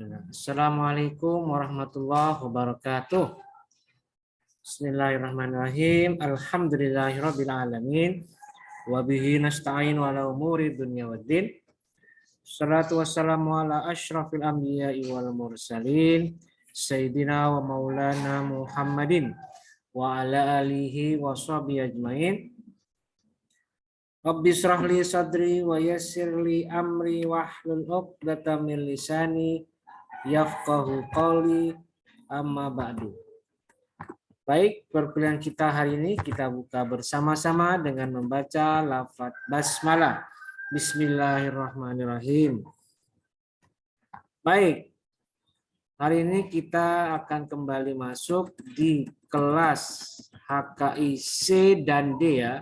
Assalamualaikum warahmatullahi wabarakatuh. Bismillahirrahmanirrahim. Alhamdulillahirabbil alamin. Wa bihi nasta'in ala umuri dunya waddin. Shalatu wassalamu ala asyrafil anbiya'i wal mursalin sayyidina wa maulana Muhammadin wa ala alihi wa sahbihi ajmain. Rabbi shrah li sadri wa yassir li amri wahlul 'uqdatam min lisani yafqahu qawli, amma ba'du. Baik, perkuliahan kita hari ini kita buka bersama-sama dengan membaca lafaz basmalah. Bismillahirrahmanirrahim. Baik, hari ini kita akan kembali masuk di kelas HKI C dan D ya.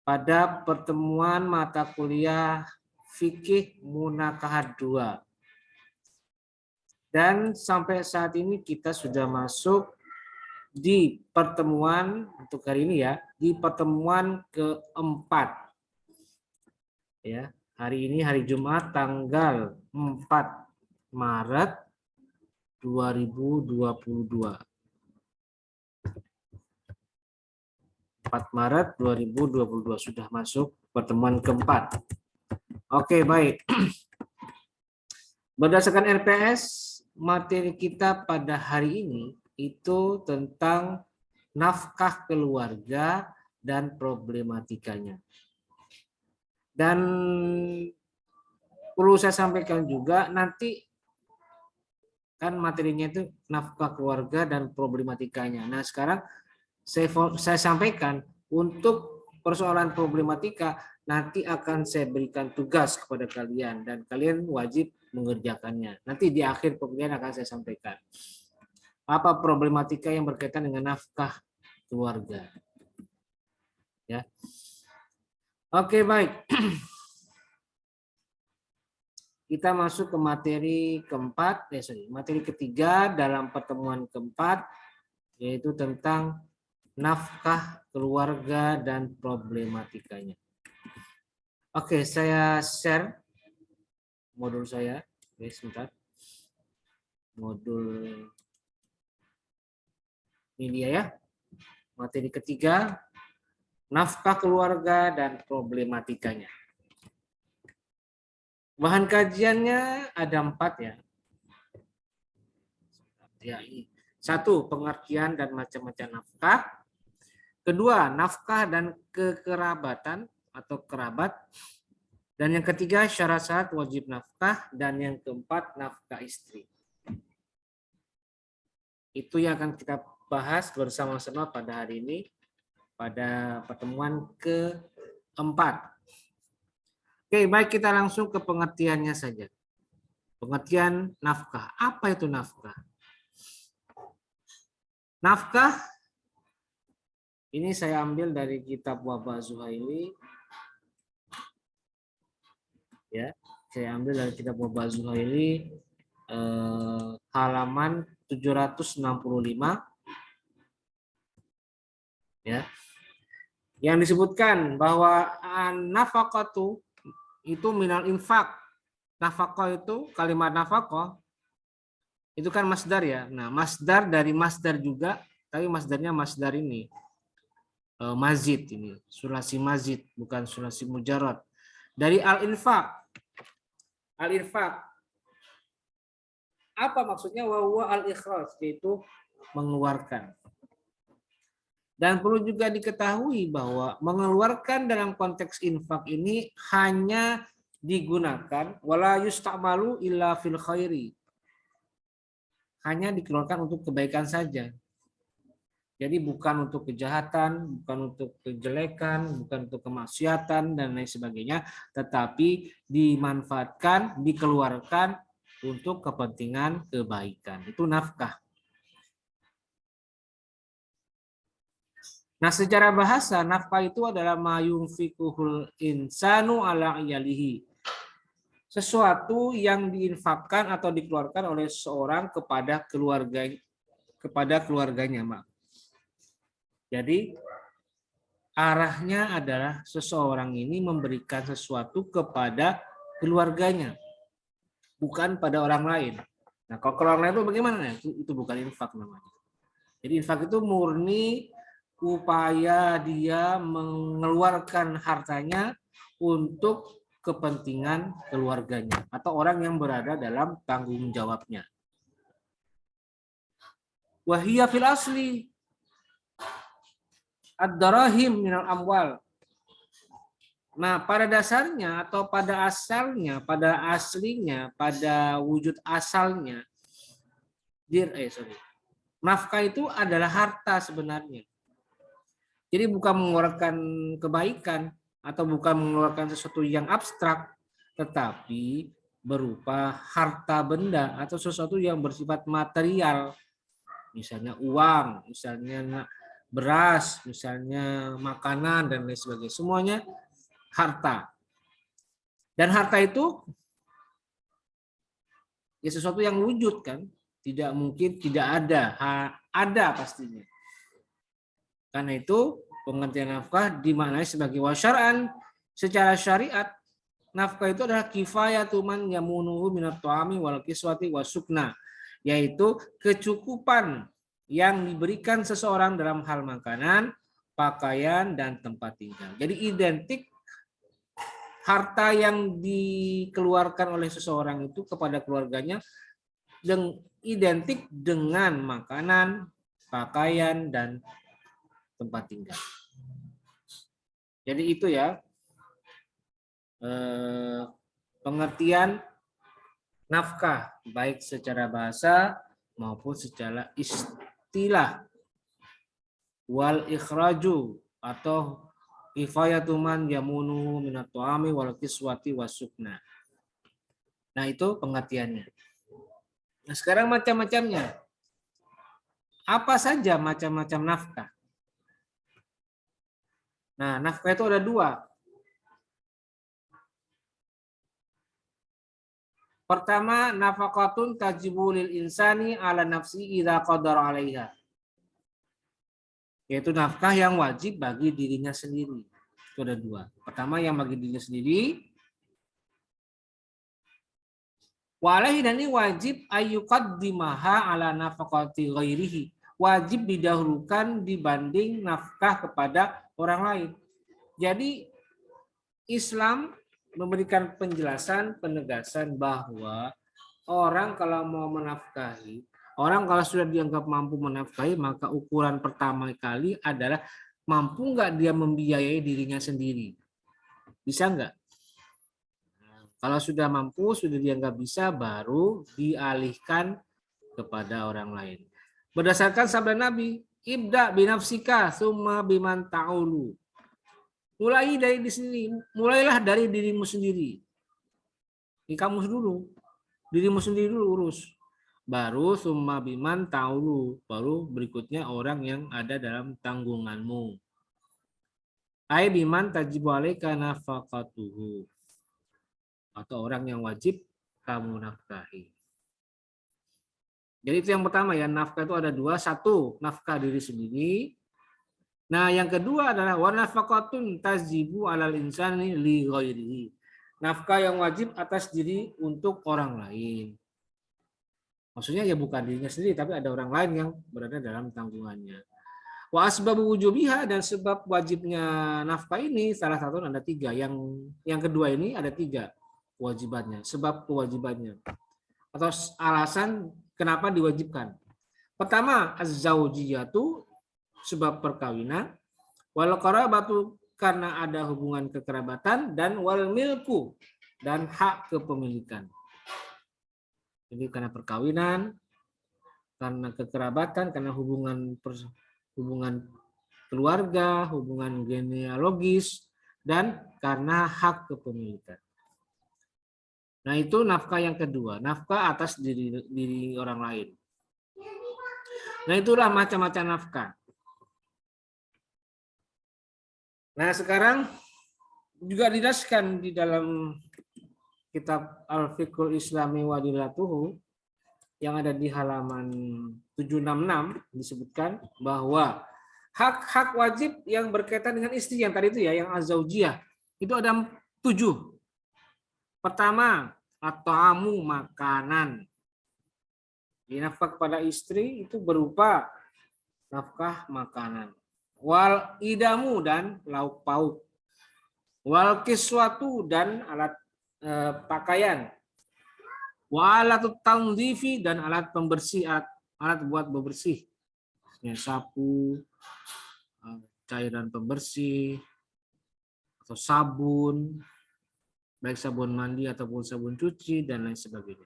Pada pertemuan mata kuliah Fikih Munakahat 2. Dan sampai saat ini kita sudah masuk di pertemuan untuk hari ini ya, di pertemuan keempat. Ya, hari ini hari Jumat tanggal 4 Maret 2022. 4 Maret 2022 sudah masuk pertemuan keempat. Oke, baik. Berdasarkan RPS, materi kita pada hari ini itu tentang nafkah keluarga dan problematikanya. Dan perlu saya sampaikan juga nanti kan materinya itu nafkah keluarga dan problematikanya. Nah, sekarang saya sampaikan untuk persoalan problematika nanti akan saya berikan tugas kepada kalian dan kalian wajib mengerjakannya. Nanti di akhir pemilihan akan saya sampaikan apa problematika yang berkaitan dengan nafkah keluarga. Ya. Oke, baik. Kita masuk ke materi keempat, materi ketiga dalam pertemuan keempat, yaitu tentang nafkah keluarga dan problematikanya. Oke, saya share modul saya. Oke, sebentar. Modul ini dia ya. Materi ketiga, nafkah keluarga dan problematikanya. Bahan kajiannya ada 4 ya. Ya, ini. 1, pengertian dan macam-macam nafkah. Kedua, nafkah dan kekerabatan atau kerabat. Dan yang ketiga, syarat-syarat wajib nafkah. Dan yang keempat, nafkah istri. Itu yang akan kita bahas bersama-sama pada hari ini, pada pertemuan keempat. Oke, baik, kita langsung ke pengertiannya saja. Pengertian nafkah. Apa itu nafkah? Nafkah, ini saya ambil dari kitab Wabah Zuhaili. Ya, saya ambil dari kitab Wabah Zuhaili halaman 765. Ya. Yang disebutkan bahwa nafaqatu itu minal infak. Nafaqah itu kalimat nafaqah itu kan masdar ya. Nah, masdar dari masdar juga, tapi masdarnya masdar ini mazid ini, sulasi mazid bukan sulasi mujarrad. Dari al-infaq. Al-infaq. Apa maksudnya? Wa huwa al-ikhraj, yaitu mengeluarkan. Dan perlu juga diketahui bahwa mengeluarkan dalam konteks infak ini hanya digunakan wala yusta'malu illa fil khairi. Hanya dikeluarkan untuk kebaikan saja. Jadi bukan untuk kejahatan, bukan untuk kejelekan, bukan untuk kemaksiatan dan lain sebagainya, tetapi dimanfaatkan, dikeluarkan untuk kepentingan kebaikan. Itu nafkah. Nah, secara bahasa nafkah itu adalah mayunfikuhul insanu ala iyalihi. Sesuatu yang diinfakkan atau dikeluarkan oleh seorang kepada keluarganya, Mak. Jadi arahnya adalah seseorang ini memberikan sesuatu kepada keluarganya. bukan pada orang lain. Nah, kalau ke orang lain itu bagaimana? Itu bukan infak namanya. Jadi infak itu murni upaya dia mengeluarkan hartanya untuk kepentingan keluarganya atau orang yang berada dalam tanggung jawabnya. Wahiyya fil asli ad-darahim minal amwal. Nah, pada dasarnya atau pada asalnya, pada aslinya, pada wujud asalnya, nafkah itu adalah harta sebenarnya. Jadi bukan mengeluarkan kebaikan atau bukan mengeluarkan sesuatu yang abstrak, tetapi berupa harta benda atau sesuatu yang bersifat material. Misalnya uang, misalnya beras, misalnya makanan, dan lain sebagainya. Semuanya harta. Dan harta itu ya sesuatu yang wujud kan. Tidak mungkin tidak ada. Ada pastinya. Karena itu pengertian nafkah dimaknai sebagai wasyar'an secara syariat. Nafkah itu adalah kifayatu man yamunuhu minat ta'ami wal kiswati wasukna, yaitu kecukupan yang diberikan seseorang dalam hal makanan, pakaian, dan tempat tinggal. Jadi identik harta yang dikeluarkan oleh seseorang itu kepada keluarganya identik dengan makanan, pakaian, dan tempat tinggal. Jadi itu ya pengertian nafkah baik secara bahasa maupun secara istilah. Wal ikhraju atau kifayatu man yamunu minat ta'ami wal kiswati wasukna. Nah, itu pengertiannya. Nah, sekarang macam-macamnya. Apa saja macam-macam nafkah? Nah, nafkah itu ada dua. Pertama, nafaqatun tajibu lil insani ala nafsi idza qadara 'alaiha. Yaitu nafkah yang wajib bagi dirinya sendiri. Itu ada dua. Pertama yang bagi dirinya sendiri. Walaihi, dan ini wajib ayyuqaddimaha ala nafaqati ghairihi. Wajib didahulukan dibanding nafkah kepada orang lain. Jadi Islam memberikan penjelasan, penegasan bahwa orang kalau mau menafkahi, orang kalau sudah dianggap mampu menafkahi, maka ukuran pertama kali adalah mampu nggak dia membiayai dirinya sendiri. Bisa nggak? Kalau sudah mampu, sudah dianggap bisa, baru dialihkan kepada orang lain. Berdasarkan sabda Nabi, ibda binafsika summa biman ta'ulu. Mulai dari di sini, mulailah dari dirimu sendiri. Ini kamu dulu, dirimu sendiri dulu urus. Baru summa biman ta'ulu, baru berikutnya orang yang ada dalam tanggunganmu. Ai biman tajibu alaika nafaqatuhu. Atau orang yang wajib kamu nafkahi. Jadi itu yang pertama ya, nafkah itu ada dua. Satu, nafkah diri sendiri. Nah, yang kedua adalah wa nafaqatun tajibu alal insani li ghairihi. Nafkah yang wajib atas diri untuk orang lain. Maksudnya ya bukan dirinya sendiri, tapi ada orang lain yang berada dalam tanggungannya. Wa asbabu wujubiha, dan sebab wajibnya nafkah ini salah satu ada tiga. Yang kedua ini ada tiga kewajibannya, sebab kewajibannya atau alasan kenapa diwajibkan. Pertama, az-zaujiyatu, sebab perkawinan, wal qarabatu, karena ada hubungan kekerabatan, dan wal milku, dan hak kepemilikan. Jadi karena perkawinan, karena kekerabatan, karena hubungan keluarga, hubungan genealogis, dan karena hak kepemilikan. Nah, itu nafkah yang kedua, nafkah atas diri orang lain. Nah, itulah macam-macam nafkah. Nah, sekarang juga dijelaskan di dalam kitab Al-Fiqhul Islami wa Adillatuhu yang ada di halaman 766 disebutkan bahwa hak-hak wajib yang berkaitan dengan istri yang tadi itu ya, yang az-zaujiyah, itu ada 7. Pertama, At-ta'amu makanan. Di nafkah kepada istri itu berupa nafkah makanan. Wal idamu dan lauk pauk. Wal kiswatu dan alat pakaian. Wa alatut tanzifi dan alat pembersih, alat buat bebersih. Sapu, cairan pembersih, atau sabun, baik sabun mandi ataupun sabun cuci dan lain sebagainya.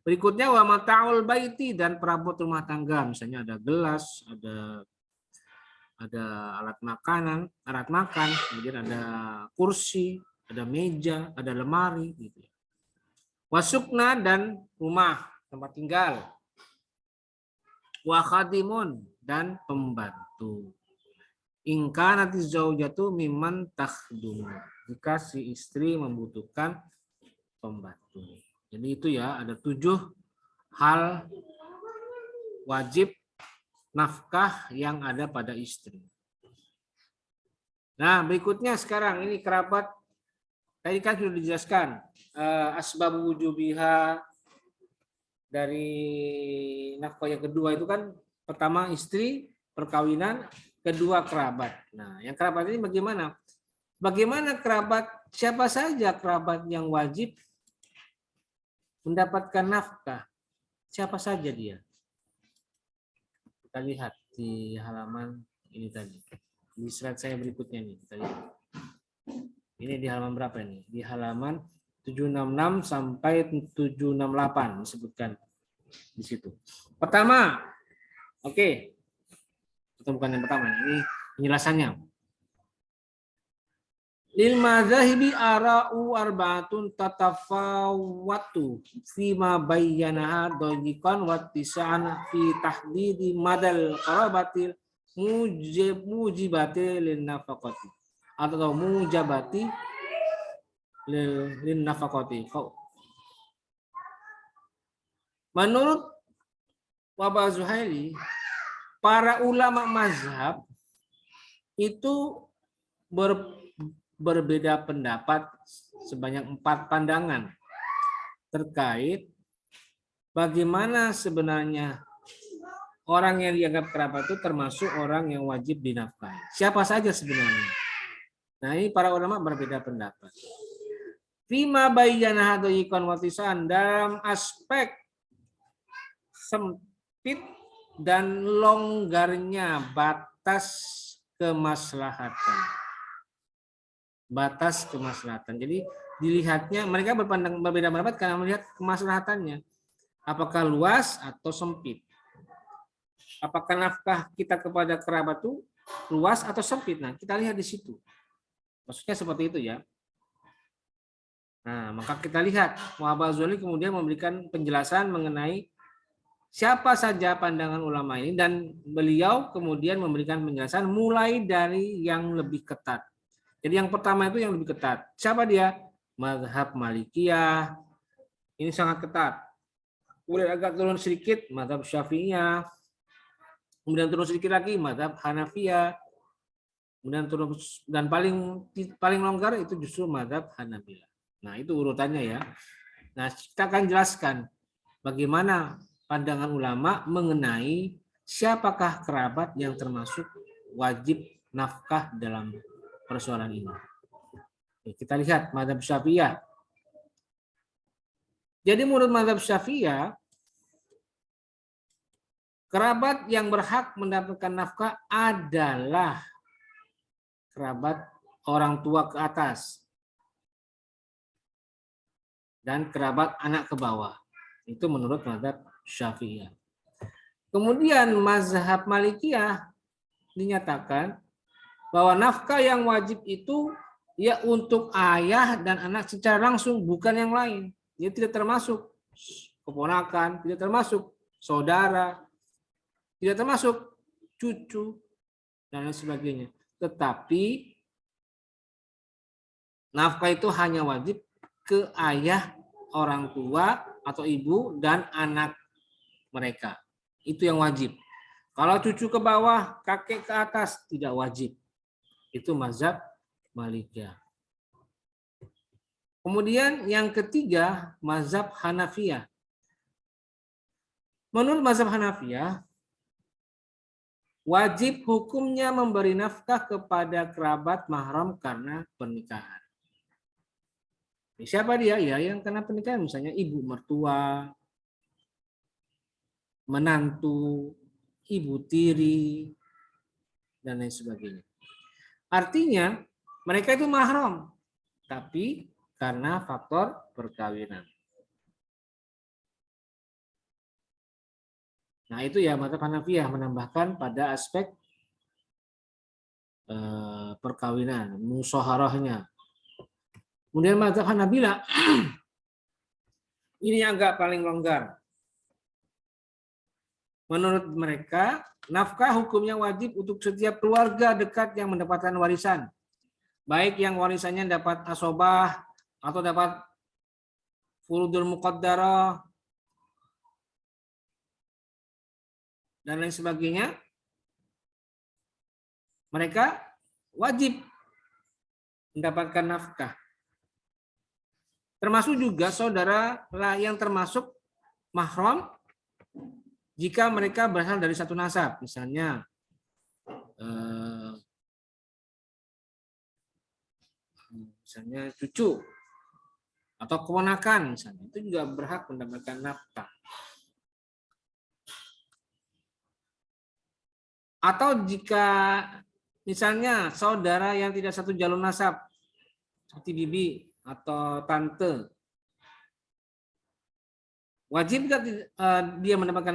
Berikutnya wa mata'ul baiti dan perabot rumah tangga, misalnya ada gelas, ada alat makanan, alat makan, kemudian ada kursi, ada meja, ada lemari gitu. Wasukna dan rumah tempat tinggal. Wa khadimun dan pembantu. In kanatiz zaujatu mimman takhdum. Jika si istri membutuhkan pembantu. Jadi itu ya, ada 7 hal wajib nafkah yang ada pada istri. Nah, berikutnya sekarang ini kerabat. Tadi kan sudah dijelaskan asbab wujubiha dari nafkah yang kedua itu kan pertama istri, perkawinan, kedua kerabat. Nah, yang kerabat ini bagaimana? Bagaimana kerabat, siapa saja kerabat yang wajib mendapatkan nafkah? Siapa saja dia? Kita lihat di halaman ini tadi. Di slide saya berikutnya nih. Kita lihat. Ini di halaman berapa ini? Di halaman 766 sampai 768 disebutkan di situ. Pertama, oke. Itu bukan yang pertama, ini penjelasannya. Lil madzahibi ara'u arba'atun tatafawwatu fima bayyanaha dayiqan wa tis'an fi tahdidi madal qarabatil mujibati lin nafaqati atau mujabati lin nafaqati. Menurut Wabah Zuhaili, para ulama mazhab itu berbeda pendapat sebanyak 4 pandangan terkait bagaimana sebenarnya orang yang dianggap kerabat itu termasuk orang yang wajib dinafkahi. Siapa saja sebenarnya. Nah, ini para ulama berbeda pendapat. Fima bayyana hadayikan watisan dalam aspek sempit dan longgarnya batas kemaslahatan. Batas kemaslahatan. Jadi dilihatnya mereka berbeda pendapat karena melihat kemaslahatannya. Apakah luas atau sempit? Apakah nafkah kita kepada kerabat itu luas atau sempit? Nah, kita lihat di situ. Maksudnya seperti itu ya. Nah, maka kita lihat Wahab Zuhaili kemudian memberikan penjelasan mengenai siapa saja pandangan ulama ini dan beliau kemudian memberikan penjelasan mulai dari yang lebih ketat. Jadi yang pertama itu yang lebih ketat. Siapa dia? Mazhab Malikiyah. Ini sangat ketat. Kemudian agak turun sedikit mazhab Syafi'iyah. Kemudian turun sedikit lagi mazhab Hanafiyah. Kemudian turun dan paling longgar itu justru mazhab Hanabilah. Nah, itu urutannya ya. Nah, kita akan jelaskan bagaimana pandangan ulama mengenai siapakah kerabat yang termasuk wajib nafkah dalam persoalan ini. Kita lihat mazhab Syafi'iyah. Jadi menurut mazhab Syafi'iyah, kerabat yang berhak mendapatkan nafkah adalah kerabat orang tua ke atas dan kerabat anak ke bawah. Itu menurut mazhab Syafi'iyah. Kemudian mazhab Malikiyah dinyatakan bahwa nafkah yang wajib itu ya untuk ayah dan anak secara langsung, bukan yang lain. Dia tidak termasuk keponakan, tidak termasuk saudara, tidak termasuk cucu dan lain sebagainya. Tetapi nafkah itu hanya wajib ke ayah, orang tua atau ibu dan anak mereka. Itu yang wajib. Kalau cucu ke bawah, kakek ke atas tidak wajib. Itu mazhab Malikiyah. Kemudian yang ketiga, mazhab Hanafiyah. Menurut mazhab Hanafiyah, wajib hukumnya memberi nafkah kepada kerabat mahram karena pernikahan. Siapa dia? Ya, yang karena pernikahan, misalnya ibu mertua, menantu, ibu tiri, dan lain sebagainya. Artinya, mereka itu mahram, tapi karena faktor perkawinan. Nah, itu ya mazhab Hanafiyah menambahkan pada aspek perkawinan, musyawarahnya. Kemudian mazhab Hanabilah ini agak paling longgar. Menurut mereka, nafkah hukumnya wajib untuk setiap keluarga dekat yang mendapatkan warisan. Baik yang warisannya dapat asobah atau dapat furudul muqaddarah dan lain sebagainya, mereka wajib mendapatkan nafkah. Termasuk juga saudara yang termasuk mahram jika mereka berasal dari satu nasab, misalnya cucu atau keponakan, misalnya itu juga berhak mendapatkan nafkah. Atau jika misalnya saudara yang tidak satu jalur nasab, seperti bibi atau tante, wajib nggak dia mendapatkan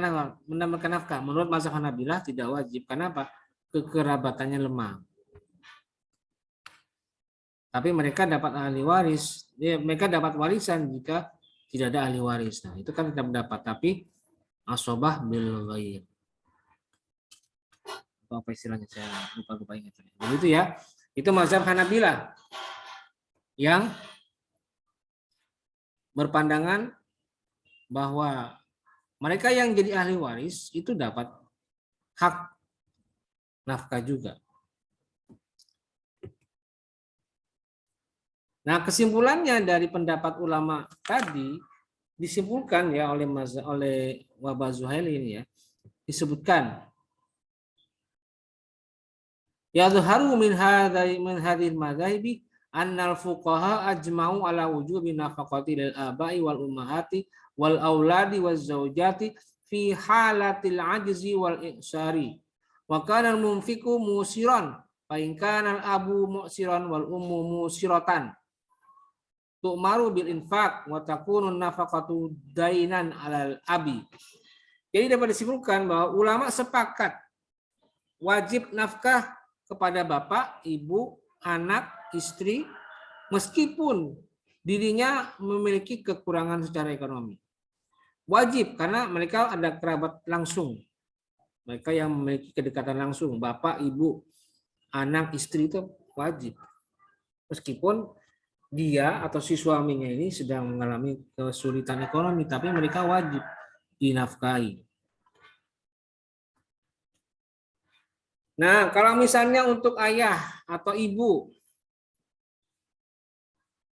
nafkah? Menurut mazhab Hanabilah tidak wajib. Kenapa? Kekerabatannya lemah. Tapi mereka dapat ahli waris, mereka dapat warisan jika tidak ada ahli waris. Nah, itu kan tidak mendapat, tapi asobah bil ghair. Apa istilahnya, saya lupa ingat. Begitu ya. Itu mazhab Hanabilah yang berpandangan bahwa mereka yang jadi ahli waris itu dapat hak nafkah juga. Nah, kesimpulannya dari pendapat ulama tadi disimpulkan ya oleh Wahbah Zuhaili ini ya, disebutkan yadhharu min hadhil madhahibi annal fuqaha ajma'u ala wujubi nafaqati lil aba'i wal ummahati wal auladi waz zaujati fi halatil ajzi wal ihsari wa kana al munfiqu musiran fa in kana al abu musiran wal ummu musiratan tu'maru bil infaq wa takunu nafaqatu dainan alal abi. Jadi dapat disimpulkan bahwa ulama sepakat wajib nafkah kepada bapak, ibu, anak, istri, meskipun dirinya memiliki kekurangan secara ekonomi. Wajib, karena mereka ada kerabat langsung. Mereka yang memiliki kedekatan langsung, bapak, ibu, anak, istri itu wajib. Meskipun dia atau si suaminya ini sedang mengalami kesulitan ekonomi, tapi mereka wajib dinafkahi. Nah, kalau misalnya untuk ayah atau ibu,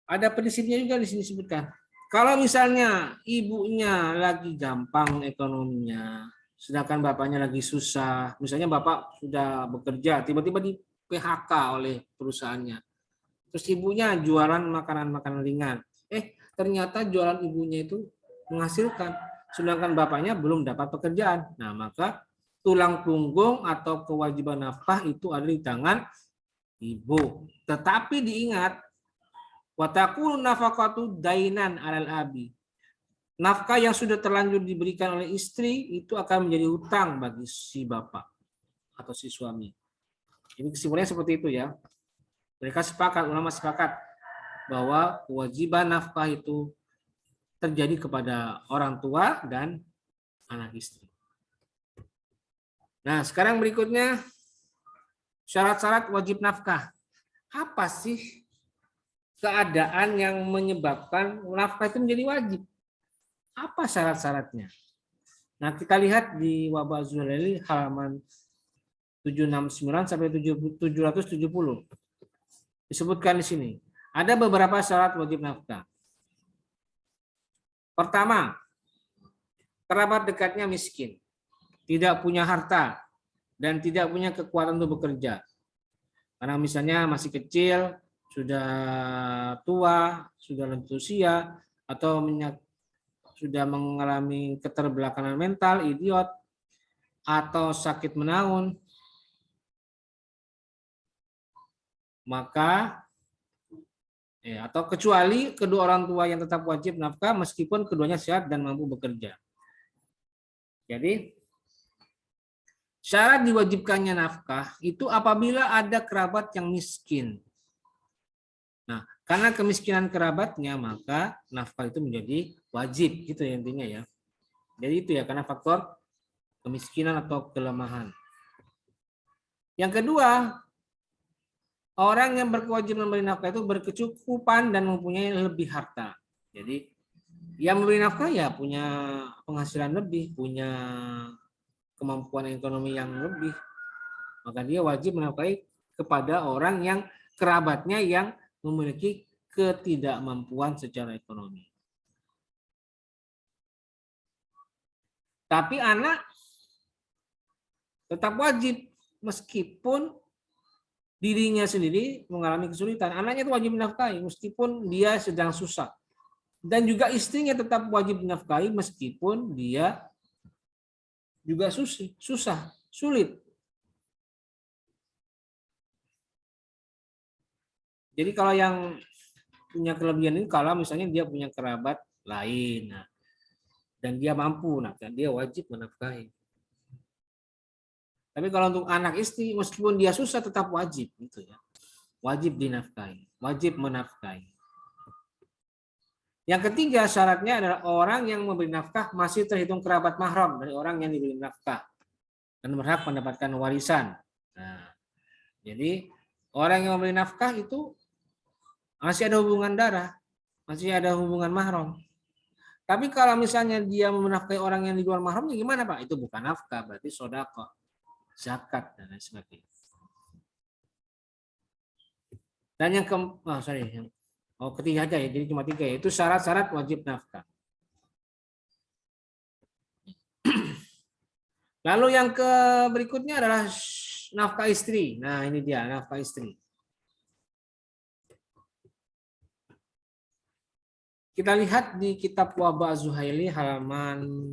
ada prinsipnya juga di sini disebutkan. Kalau misalnya ibunya lagi gampang ekonominya, sedangkan bapaknya lagi susah, misalnya bapak sudah bekerja, tiba-tiba di PHK oleh perusahaannya, terus ibunya jualan makanan-makanan ringan, ternyata jualan ibunya itu menghasilkan, sedangkan bapaknya belum dapat pekerjaan. Nah, maka tulang punggung atau kewajiban nafkah itu ada di tangan ibu. Tetapi diingat, watakul nafaqatu dainan alal abi. Nafkah yang sudah terlanjur diberikan oleh istri itu akan menjadi hutang bagi si bapak atau si suami. Ini kesimpulannya seperti itu ya. Mereka sepakat, ulama sepakat bahwa kewajiban nafkah itu terjadi kepada orang tua dan anak istri. Nah, sekarang berikutnya syarat-syarat wajib nafkah. Apa sih keadaan yang menyebabkan nafkah itu menjadi wajib? Apa syarat-syaratnya? Nah, kita lihat di Wahbah Zuhaili halaman 769 sampai 770. Disebutkan di sini. Ada beberapa syarat wajib nafkah. Pertama, kerabat dekatnya miskin, tidak punya harta, dan tidak punya kekuatan untuk bekerja. Karena misalnya masih kecil, sudah tua, sudah lanjut usia, atau sudah mengalami keterbelakangan mental, idiot, atau sakit menaun, maka atau kecuali kedua orang tua yang tetap wajib nafkah meskipun keduanya sehat dan mampu bekerja. Jadi syarat diwajibkannya nafkah itu apabila ada kerabat yang miskin. Nah, karena kemiskinan kerabatnya maka nafkah itu menjadi wajib, gitu ya intinya ya. Jadi itu ya, karena faktor kemiskinan atau kelemahan. Yang kedua, orang yang berkewajiban memberi nafkah itu berkecukupan dan mempunyai lebih harta. Jadi yang memberi nafkah ya punya penghasilan lebih, punya kemampuan ekonomi yang lebih. Maka dia wajib menafkahi kepada orang yang kerabatnya yang memiliki ketidakmampuan secara ekonomi. Tapi anak tetap wajib meskipun dirinya sendiri mengalami kesulitan. Anaknya itu wajib dinafkahi meskipun dia sedang susah. Dan juga istrinya tetap wajib dinafkahi meskipun dia juga susah, sulit. Jadi kalau yang punya kelebihan ini kalau misalnya dia punya kerabat lain, nah, dan dia mampu, nah dia wajib menafkahi. Tapi kalau untuk anak istri, meskipun dia susah tetap wajib, gitu ya, wajib dinafkahi, wajib menafkahi. Yang ketiga syaratnya adalah orang yang memberi nafkah masih terhitung kerabat mahram dari orang yang diberi nafkah dan berhak mendapatkan warisan. Nah, jadi orang yang memberi nafkah itu masih ada hubungan darah, masih ada hubungan mahram. Tapi kalau misalnya dia menafkahi orang yang di luar mahramnya gimana Pak? Itu bukan nafkah, berarti sedekah, zakat dan lain sebagainya. Dan yang ketiga aja ya, jadi cuma 3 ya. Itu syarat-syarat wajib nafkah. Lalu yang berikutnya adalah nafkah istri. Nah, ini dia nafkah istri. Kita lihat di kitab Waba Zuhaili halaman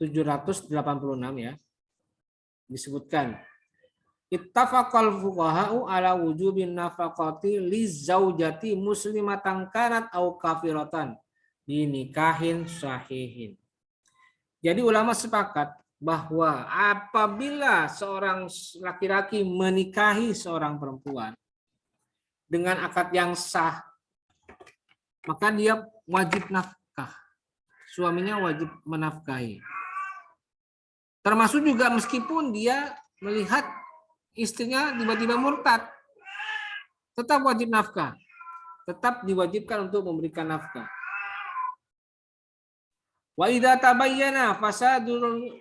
786 ya. Disebutkan ittafaqal fuqaha'u ala wujubin nafaqati lizaujati muslimatan kanat au kafiratan dinikahin sahihin. Jadi ulama sepakat bahwa apabila seorang laki-laki menikahi seorang perempuan dengan akad yang sah, maka dia wajib nafkah. Suaminya wajib menafkahi. Termasuk juga meskipun dia melihat istrinya tiba-tiba murtad, tetap wajib nafkah. Tetap diwajibkan untuk memberikan nafkah. Wa idza tabayyana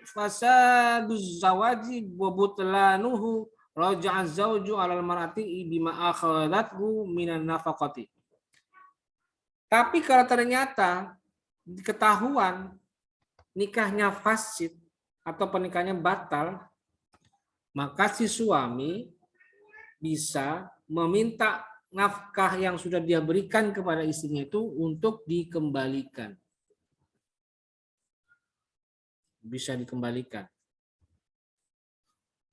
fasaduz zawaji wa butlanuhu raja'a zawju 'alal mar'ati bima akhadathu minan nafaqati. Tapi kalau ternyata ketahuan nikahnya fasid atau pernikahannya batal, maka si suami bisa meminta nafkah yang sudah dia berikan kepada istrinya itu untuk dikembalikan. Bisa dikembalikan.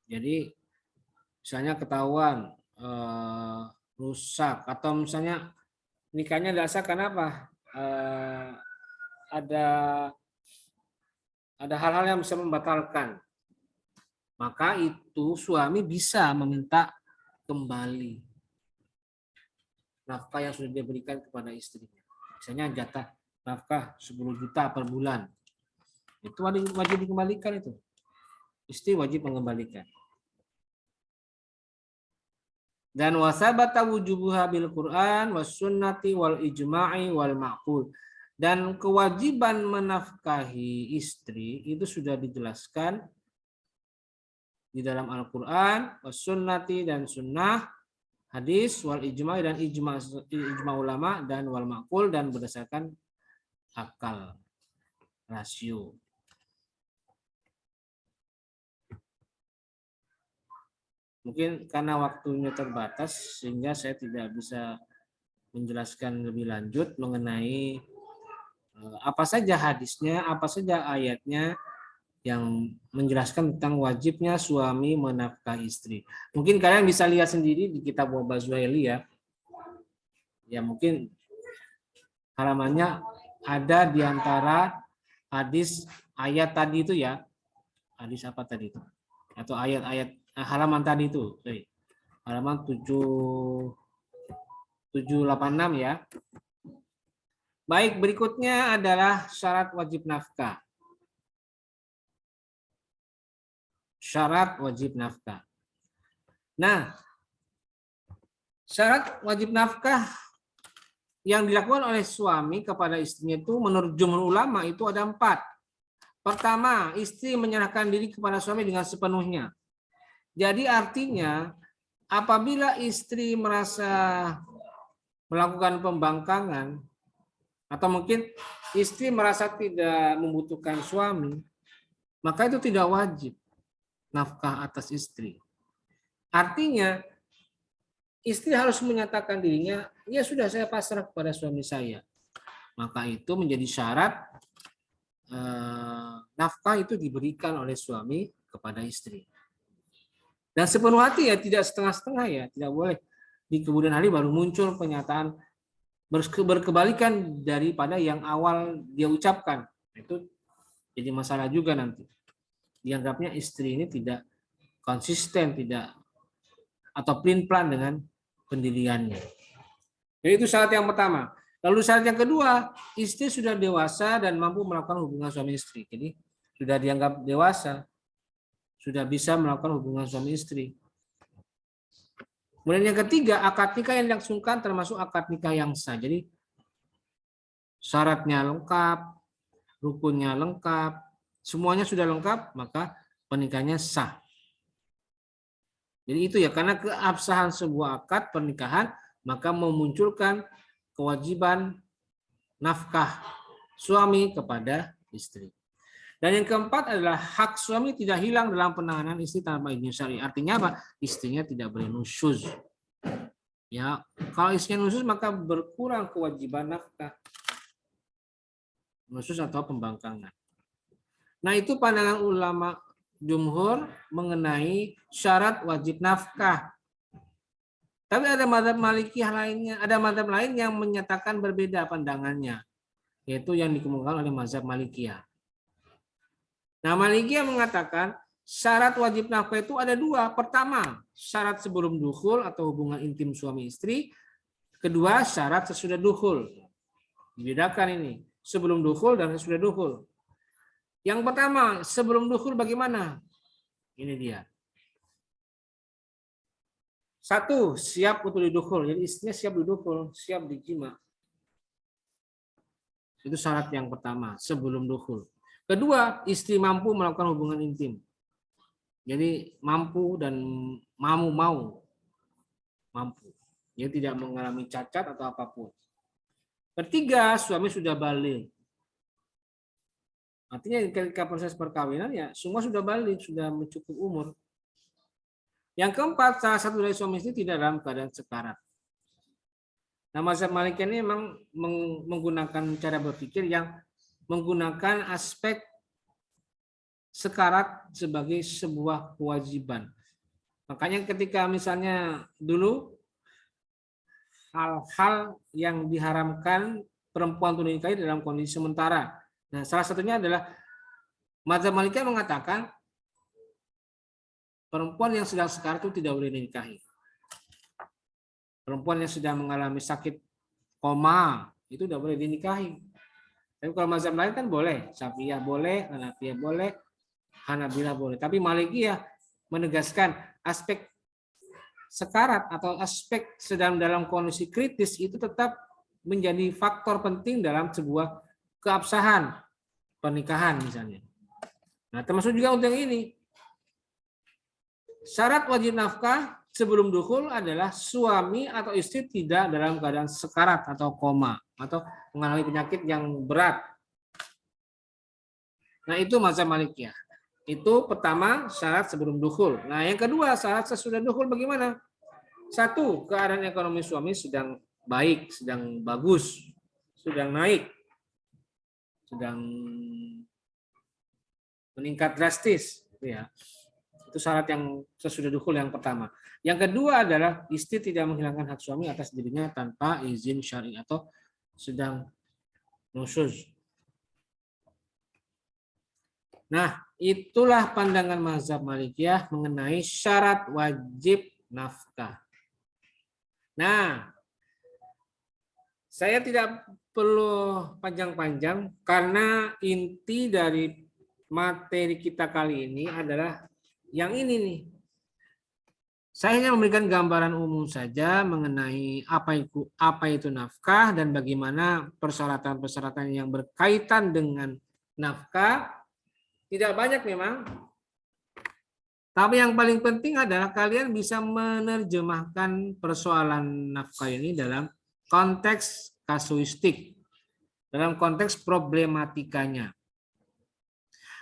Jadi misalnya ketahuan rusak atau misalnya nikahnya tidak sah kenapa? Ada hal-hal yang bisa membatalkan. Maka itu suami bisa meminta kembali nafkah yang sudah dia berikan kepada istrinya. Misalnya jatah nafkah 10 juta per bulan. Itu wajib dikembalikan itu. Istri wajib mengembalikan. Dan wasabata wujubuha bil Quran was sunnati wal ijma'i wal ma'qul. Dan kewajiban menafkahi istri itu sudah dijelaskan di dalam Al-Quran, was sunnati dan sunnah, hadis, wal ijma dan ijma ulama, dan wal ma'qul dan berdasarkan akal, rasio. Mungkin karena waktunya terbatas sehingga saya tidak bisa menjelaskan lebih lanjut mengenai apa saja hadisnya, apa saja ayatnya yang menjelaskan tentang wajibnya suami menafkahi istri. Mungkin kalian bisa lihat sendiri di kitab Wahbah Zuhaili ya. Ya mungkin halamannya ada di antara hadis ayat tadi itu ya. Hadis apa tadi itu? Atau ayat-ayat halaman tadi itu. Halaman 786 ya. Baik, berikutnya adalah syarat wajib nafkah. Syarat wajib nafkah. Nah, syarat wajib nafkah yang dilakukan oleh suami kepada istrinya itu menurut jumhur ulama itu ada 4. Pertama, istri menyerahkan diri kepada suami dengan sepenuhnya. Jadi artinya apabila istri merasa melakukan pembangkangan atau mungkin istri merasa tidak membutuhkan suami, maka itu tidak wajib nafkah atas istri. Artinya istri harus menyatakan dirinya, ya sudah saya pasrah kepada suami saya. Maka itu menjadi syarat nafkah itu diberikan oleh suami kepada istri. Dan sepenuh hati ya, tidak setengah-setengah ya, tidak boleh di kemudian hari baru muncul pernyataan berkebalikan daripada yang awal dia ucapkan. Itu jadi masalah juga nanti. Dianggapnya istri ini tidak konsisten, tidak atau pelin-pelan dengan pendiriannya. Jadi itu syarat yang pertama. Lalu syarat yang kedua, istri sudah dewasa dan mampu melakukan hubungan suami istri. Jadi sudah dianggap dewasa, sudah bisa melakukan hubungan suami istri. Kemudian yang ketiga, akad nikah yang dilangsungkan termasuk akad nikah yang sah. Jadi syaratnya lengkap, rukunnya lengkap, semuanya sudah lengkap, maka pernikahannya sah. Jadi itu ya, karena keabsahan sebuah akad pernikahan, maka memunculkan kewajiban nafkah suami kepada istri. Dan yang keempat adalah hak suami tidak hilang dalam penahanan istri tanpa izin syar'i. Artinya apa? Istrinya tidak boleh nusyuz. Ya, kalau istrinya nusyuz maka berkurang kewajiban nafkah. Nusyuz atau pembangkangan. Nah, itu pandangan ulama jumhur mengenai syarat wajib nafkah. Tapi ada mazhab Malikiyah lainnya, ada mazhab lain yang menyatakan berbeda pandangannya, yaitu yang dikemukakan oleh mazhab Malikiyah. Nah, Malikiyah mengatakan syarat wajib nafkah itu ada 2. Pertama, syarat sebelum dukhul atau hubungan intim suami istri. Kedua, syarat sesudah dukhul. Dibedakan ini, sebelum dukhul dan sesudah dukhul. Yang pertama, sebelum dukhul bagaimana? Ini dia. 1, siap untuk didukhul. Jadi istrinya siap didukhul, siap dijima. Itu syarat yang pertama, sebelum dukhul. Kedua, istri mampu melakukan hubungan intim. Jadi mampu dan mampu. Dia tidak mengalami cacat atau apapun. Ketiga, suami sudah balik. Artinya ketika proses perkawinan ya semua sudah balik, sudah mencukup umur. Yang keempat, salah satu dari suami istri tidak dalam keadaan sekarat. Nah, mazhab Malikiyah ini memang menggunakan cara berpikir yang menggunakan aspek sekarat sebagai sebuah kewajiban. Makanya ketika misalnya dulu hal-hal yang diharamkan perempuan untuk dinikahi dalam kondisi sementara. Nah, salah satunya adalah mazhab Malikiyah mengatakan perempuan yang sedang sekarat itu tidak boleh dinikahi. Perempuan yang sedang mengalami sakit koma itu tidak boleh dinikahi. Tapi kalau mazhab lain kan boleh, Syafi'iyah boleh, Hanafiyah boleh, Hanabilah boleh. Tapi Malikiyah menegaskan aspek sekarat atau aspek sedang dalam kondisi kritis itu tetap menjadi faktor penting dalam sebuah keabsahan pernikahan misalnya. Nah, termasuk juga untuk yang ini. Syarat wajib nafkah sebelum dukhul adalah suami atau istri tidak dalam keadaan sekarat atau koma atau mengalami penyakit yang berat. Nah, itu mazhab Malikiyah. Itu pertama syarat sebelum dukhul. Nah, yang kedua syarat sesudah dukhul bagaimana? Satu, keadaan ekonomi suami sedang baik, sedang bagus, sedang naik, sedang meningkat drastis, ya. Itu syarat yang sesudah dukhul yang pertama. Yang kedua adalah istri tidak menghilangkan hak suami atas dirinya tanpa izin syar'i atau sedang nusyuz. Nah, itulah pandangan mazhab Malikiyah mengenai syarat wajib nafkah. Nah, saya tidak perlu panjang-panjang karena inti dari materi kita kali ini adalah yang ini nih. Saya hanya memberikan gambaran umum saja mengenai apa itu nafkah dan bagaimana persyaratan-persyaratan yang berkaitan dengan nafkah. Tidak banyak memang. Tapi yang paling penting adalah kalian bisa menerjemahkan persoalan nafkah ini dalam konteks kasuistik, dalam konteks problematikanya.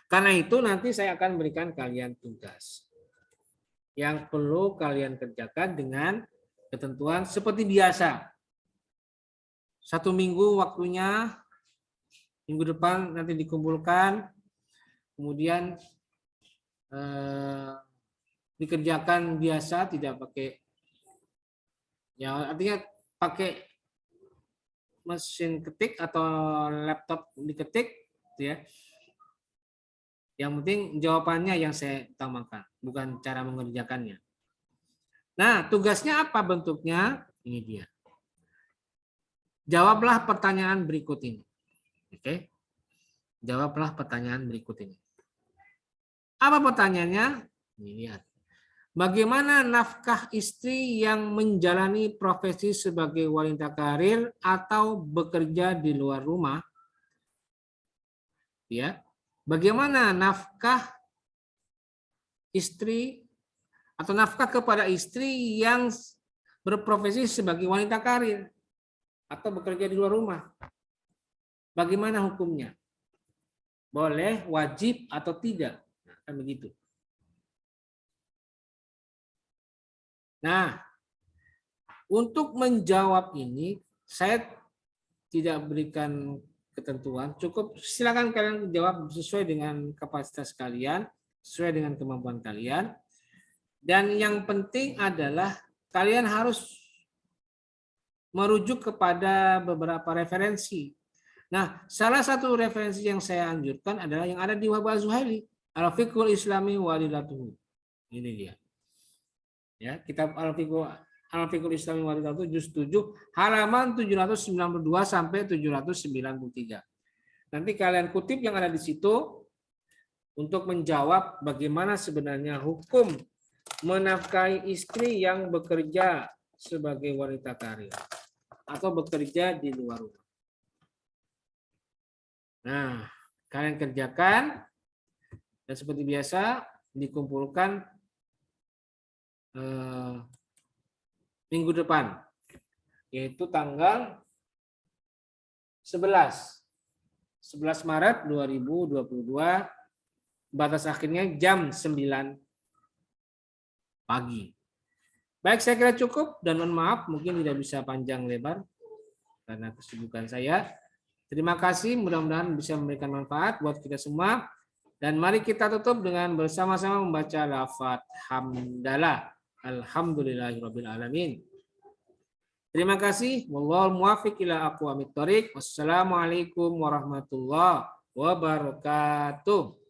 Karena itu nanti saya akan berikan kalian tugas yang perlu kalian kerjakan dengan ketentuan seperti biasa. 1 minggu waktunya, minggu depan nanti dikumpulkan, kemudian dikerjakan biasa, tidak pakai, ya artinya pakai mesin ketik atau laptop diketik, ya. Yang penting jawabannya yang saya utamakan, bukan cara mengerjakannya. Nah, tugasnya apa bentuknya? Ini dia. Jawablah pertanyaan berikut ini. Oke. Jawablah pertanyaan berikut ini. Apa pertanyaannya? Ini lihat. Bagaimana nafkah istri yang menjalani profesi sebagai wanita karir atau bekerja di luar rumah? Ya. Bagaimana nafkah istri atau nafkah kepada istri yang berprofesi sebagai wanita karir atau bekerja di luar rumah? Bagaimana hukumnya? Boleh, wajib atau tidak? Nah, kan begitu. Nah, untuk menjawab ini saya tidak berikan ketentuan, cukup silakan kalian jawab sesuai dengan kapasitas kalian, sesuai dengan kemampuan kalian. Dan yang penting adalah kalian harus merujuk kepada beberapa referensi. Nah, salah satu referensi yang saya anjurkan adalah yang ada di Wahab Az-Zuhaili, Al-Fiqhul Islami wa Adillatuhu. Ini dia. Ya, kitab Al-Fiqhul Islami wa Adillatuhu juz 7 halaman 792 sampai 793. Nanti kalian kutip yang ada di situ untuk menjawab bagaimana sebenarnya hukum menafkahi istri yang bekerja sebagai wanita karir atau bekerja di luar rumah. Nah, kalian kerjakan dan seperti biasa dikumpulkan minggu depan, yaitu tanggal 11 Maret 2022, batas akhirnya jam 9 pagi. Baik, saya kira cukup dan mohon maaf mungkin tidak bisa panjang lebar karena kesibukan saya. Terima kasih, mudah-mudahan bisa memberikan manfaat buat kita semua. Dan mari kita tutup dengan bersama-sama membaca lafaz hamdalah. Alhamdulillahirabbil alamin. Terima kasih. Wallahul muwaffiq ila aqwamit thoriq. Wassalamualaikum warahmatullahi wabarakatuh.